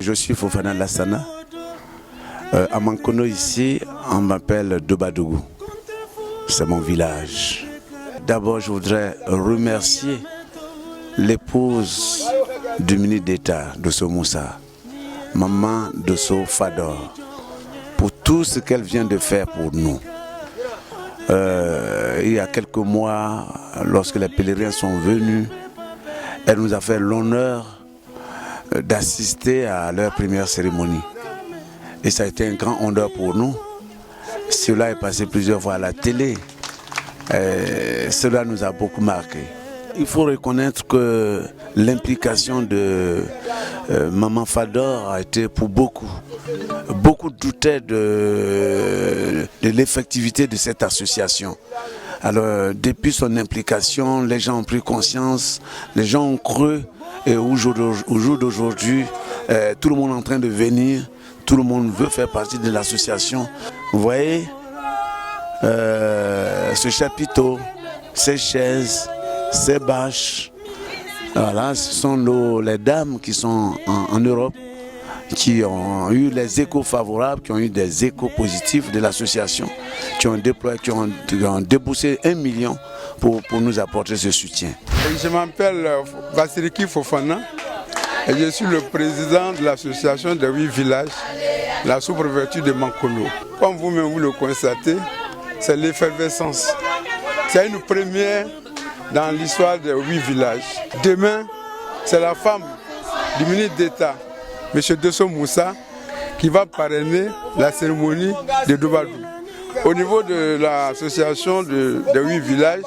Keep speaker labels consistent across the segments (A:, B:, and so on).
A: Je suis Fofana Lassana. À Mankono ici, on m'appelle Dobadougou. C'est mon village. D'abord, je voudrais remercier l'épouse du ministre d'État, Dosso Moussa, Maman Dosso Fador, pour tout ce qu'elle vient de faire pour nous. Il y a quelques mois, lorsque les pèlerins sont venus, elle nous a fait l'honneur d'assister à leur première cérémonie. Et ça a été un grand honneur pour nous. Cela est passé plusieurs fois à la télé. Cela nous a beaucoup marqué. Il faut reconnaître que l'implication de Maman Fador a été pour beaucoup. Beaucoup doutaient de l'effectivité de cette association. Alors, depuis son implication, les gens ont pris conscience, les gens ont cru. Et au jour d'aujourd'hui, tout le monde est en train de venir, tout le monde veut faire partie de l'association. Vous voyez, ce chapiteau, ces chaises, ces bâches, voilà, ce sont les dames qui sont en Europe, qui ont eu les échos favorables, qui ont eu des échos positifs de l'association, qui ont déboursé 1 million pour nous apporter ce soutien.
B: Je m'appelle Vasiliki Fofana et je suis le président de l'association des 8 villages, la sous-préfecture de Mankono. Comme vous-même vous le constatez, c'est l'effervescence. C'est une première dans l'histoire des 8 villages. Demain, c'est la femme du ministre d'État, M. Dosso Moussa, qui va parrainer la cérémonie de Dobadougou. Au niveau de l'association des 8 villages,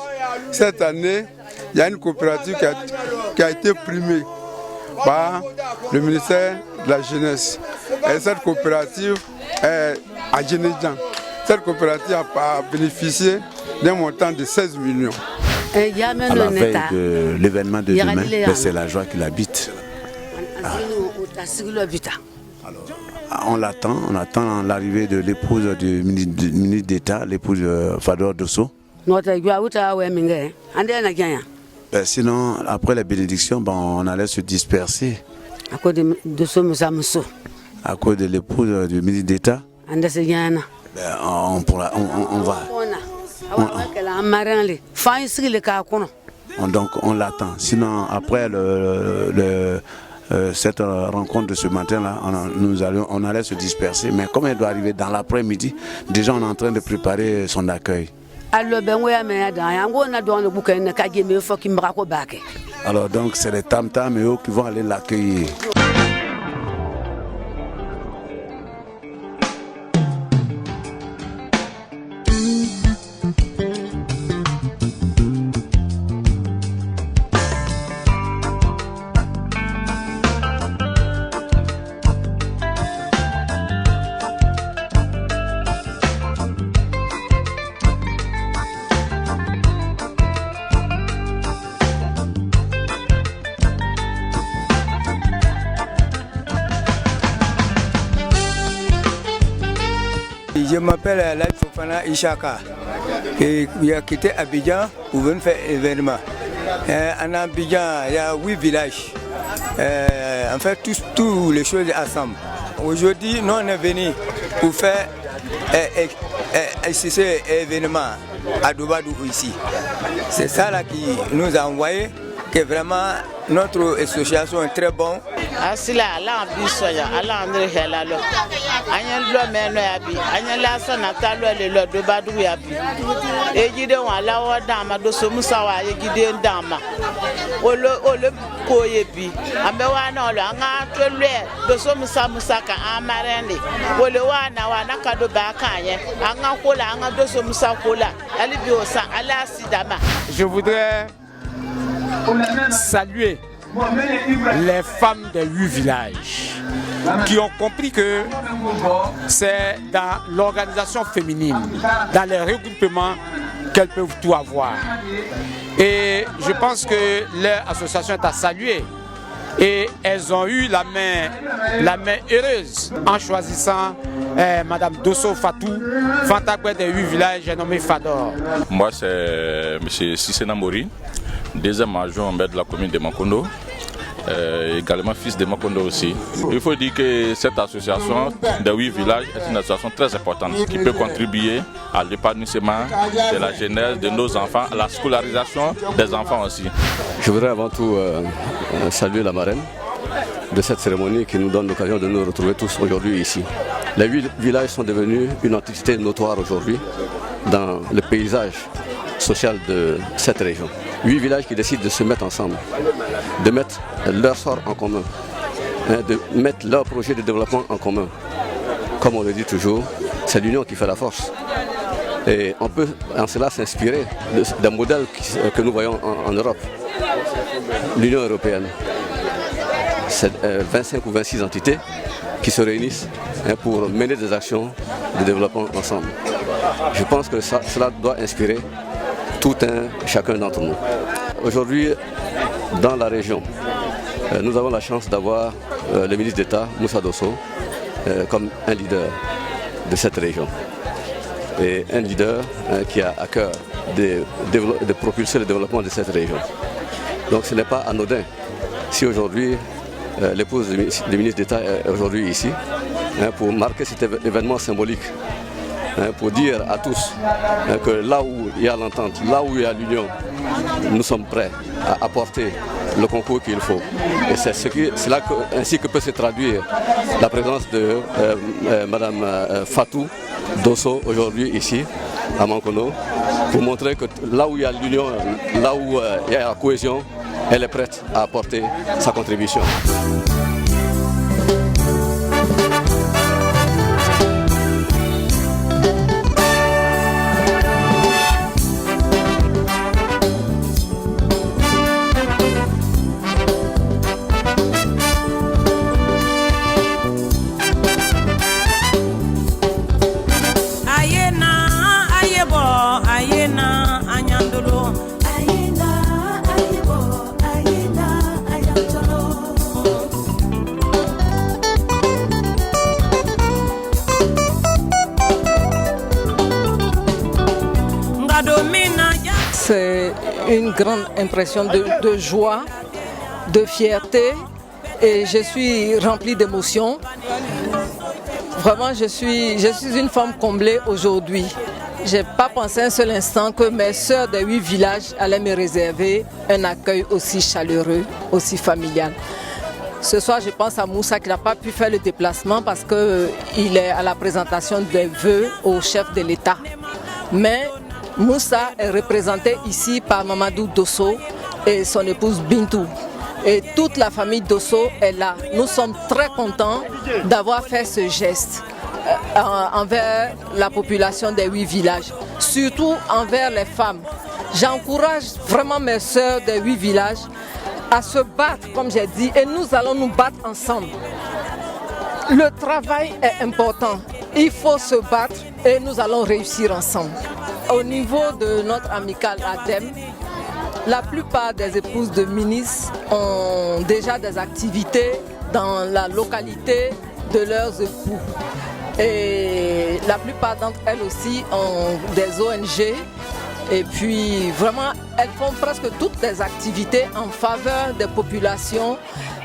B: cette année, il y a une coopérative qui a été primée par le ministère de la Jeunesse. Et cette coopérative est à Djenedjan. Cette coopérative a bénéficié d'un montant de 16 millions.
A: À la veille de l'événement de demain, c'est la joie qu'il habite. Alors, on attend l'arrivée de l'épouse du ministre d'État, l'épouse Fador Dosso. Sinon, après la bénédiction, on allait se disperser. À cause de l'épouse du ministre d'État, on va. Donc on l'attend. Sinon, après cette rencontre de ce matin-là, on allait se disperser. Mais comme elle doit arriver dans l'après-midi, déjà on est en train de préparer son accueil. Alors donc c'est les tam-tam et eux qui vont aller l'accueillir.
C: Je m'appelle Alain Fofana Ishaka et il a quitté Abidjan pour venir faire événement. En Abidjan, il y a 8 villages. On fait toutes les choses ensemble. Aujourd'hui, nous on est venus pour faire cet événement à Dobadougou ici. C'est ça là qui nous a envoyé que vraiment notre association est très bonne.
D: Asila ala bisoya ala andre helalo anyan lo meno yabi anyan la sana talo le lo Dobadougou yabi ejide wala wa dama Dosso Moussa wa ejide dama olo koye bi ambe wa na lo anga to le Dosso Moussa ka amarende wole wa na kado ba kanye anga kola anga Dosso Moussa kola ali bi osa ala sidama.
E: Je voudrais saluer les femmes des 8 villages qui ont compris que c'est dans l'organisation féminine, dans les regroupements qu'elles peuvent tout avoir. Et je pense que leur association est à saluer Et elles ont eu la main heureuse en choisissant Madame Dosso Fatou, Fantakwe des 8 villages, j'ai nommé Fador.
F: Moi, c'est M. Sissena Mori, deuxième adjoint maire de la commune de Mankono, également fils de Mankono aussi. Il faut dire que cette association des 8 villages est une association très importante qui peut contribuer à l'épanouissement de la jeunesse de nos enfants, à la scolarisation des enfants aussi.
G: Je voudrais avant tout saluer la marraine de cette cérémonie qui nous donne l'occasion de nous retrouver tous aujourd'hui ici. Les 8 villages sont devenus une entité notoire aujourd'hui dans le paysage social de cette région. 8 villages qui décident de se mettre ensemble, de mettre leur sort en commun, de mettre leur projet de développement en commun. Comme on le dit toujours, c'est l'union qui fait la force. Et on peut en cela s'inspirer d'un modèle que nous voyons en Europe, l'Union européenne. C'est 25 ou 26 entités qui se réunissent pour mener des actions de développement ensemble. Je pense que cela doit inspirer tout chacun d'entre nous. Aujourd'hui, dans la région, nous avons la chance d'avoir le ministre d'État, Moussa Dosso, comme un leader de cette région. Et un leader qui a à cœur de propulser le développement de cette région. Donc ce n'est pas anodin si aujourd'hui l'épouse du ministre d'État est aujourd'hui ici pour marquer cet événement symbolique, pour dire à tous que là où il y a l'entente, là où il y a l'union, nous sommes prêts à apporter le concours qu'il faut. Et c'est ainsi que peut se traduire la présence de Madame Fatou Dosso aujourd'hui ici à Mankono, pour montrer que là où il y a l'union, là où il y a la cohésion, elle est prête à apporter sa contribution.
H: C'est une grande impression de joie, de fierté, et je suis remplie d'émotions. Vraiment, je suis une femme comblée aujourd'hui. Je n'ai pas pensé un seul instant que mes sœurs des 8 villages allaient me réserver un accueil aussi chaleureux, aussi familial. Ce soir, je pense à Moussa qui n'a pas pu faire le déplacement parce qu'il est à la présentation des vœux au chef de l'État. Mais Moussa est représenté ici par Mamadou Dosso et son épouse Bintou. Et toute la famille Dosso est là. Nous sommes très contents d'avoir fait ce geste envers la population des 8 villages, surtout envers les femmes. J'encourage vraiment mes sœurs des 8 villages à se battre, comme j'ai dit, et nous allons nous battre ensemble. Le travail est important. Il faut se battre et nous allons réussir ensemble. Au niveau de notre amicale ADEM, la plupart des épouses de ministres ont déjà des activités dans la localité de leurs époux. Et la plupart d'entre elles aussi ont des ONG. Et puis vraiment, elles font presque toutes les activités en faveur des populations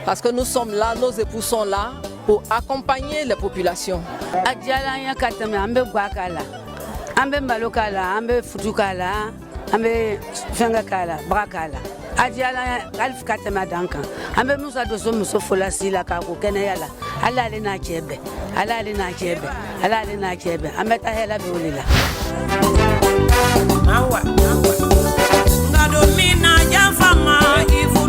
H: parce que nous sommes là, nos époux sont là pour accompagner les populations.
I: Ngadomina ya fama ifu